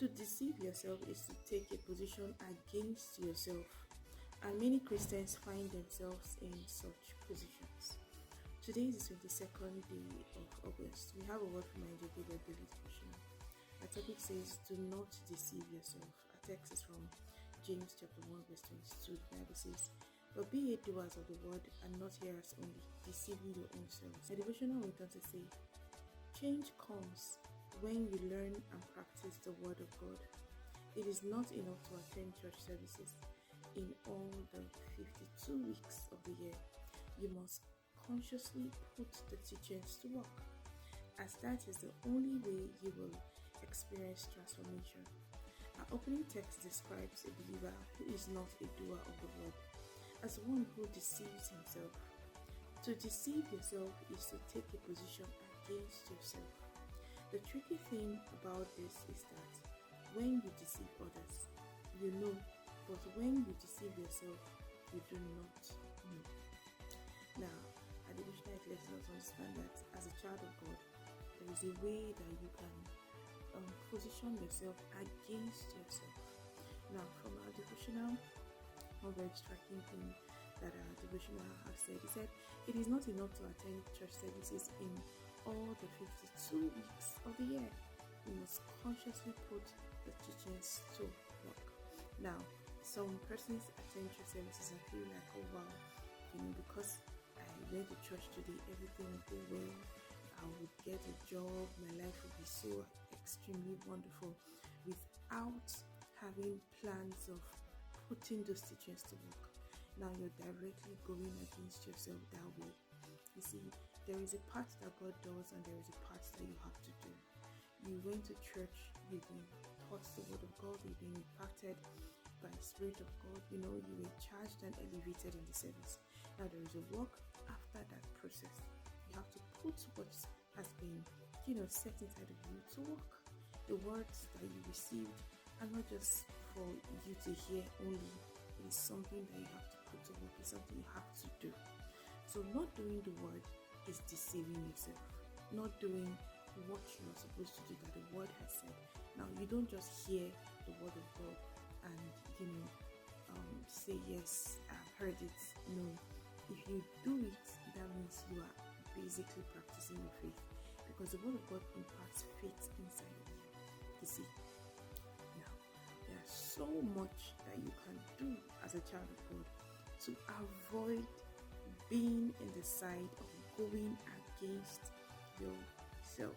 To deceive yourself is to take a position against yourself, and many Christians find themselves in such positions. Today is the 22nd day of August. We have a word from our Gabriel daily Devotional. Our topic says, "Do not deceive yourself." Our text is from James chapter 1 verse 22. The Bible says, "But be ye doers of the word, and not hearers only, deceiving your own selves." The devotional went on to say, change comes when you learn and practice the word of God. It is not enough to attend church services in all the 52 weeks of the year. You must consciously put the teachings to work, as that is the only way you will experience transformation. Our opening text describes a believer who is not a doer of the word as one who deceives himself. To deceive yourself is to take a position against yourself. The tricky thing about this is that when you deceive others, you know, but when you deceive yourself, you do not know. Now, our devotional lets us understand that as a child of God, there is a way that you can position yourself against yourself. Now, from our devotional, one very striking thing that our devotional has said, he said, it is not enough to attend church services in all the 52 weeks of the year. You must consciously put the teachings to work. Now, some persons attend church services and feel like, oh wow, because I went to church today, everything will go well. I would get a job, my life would be so extremely wonderful, without having plans of putting those teachings to work. Now you're directly going against yourself that way. You see, there is a part that God does and there is a part that you have to do. You went to church, you've been taught the word of God, you've been impacted by the Spirit of God, you were charged and elevated in the service. Now there is a work after that process. You have to put what has been, set inside of you to work. The words that you received are not just for you to hear only. It is something that you have to put to work. It's something you have to do. So not doing the word is deceiving yourself. Not doing what you are supposed to do that the word has said. Now you don't just hear the word of God and say yes, I've heard it. No, if you do it, that means you are basically practicing your faith, because the word of God imparts faith inside of you. You see, now there's so much that you can do as a child of God to avoid being in the side of going against yourself.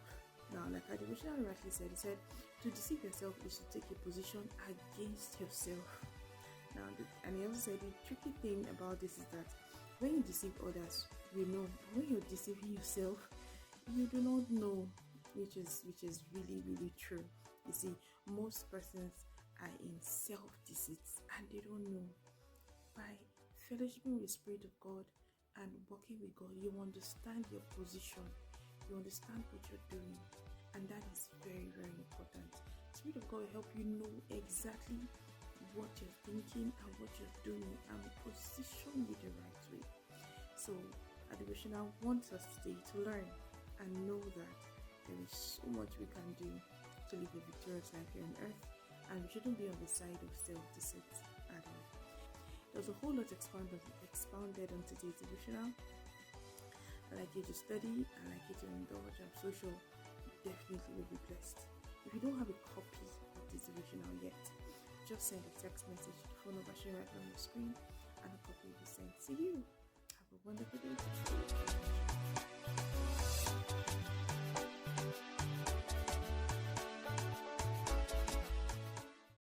Now, like our devotional rightly said, he said, to deceive yourself is to take a position against yourself. Now, and he also said the tricky thing about this is that when you deceive others, you know, but when you're deceiving yourself, you do not know, which is really, really true. You see, most persons are in self-deceit and they don't know. By fellowshipping with the Spirit of God and working with God, you understand your position, you understand what you're doing, and that is very, very important. The Spirit of God will help you know exactly what you're thinking and what you're doing and position you the right way. So our devotional wants us today to learn and know that there is so much we can do to live a victorious life here on earth, and we shouldn't be on the side of self-deceit at all. There's a whole lot expounded on today's devotional. I'd like you to study, I'd like you to indulge, I'm so sure you definitely will be blessed. If you don't have a copy of this devotional yet, just send a text message to the phone number shown right on your screen and a copy will be sent to you. Have a wonderful day.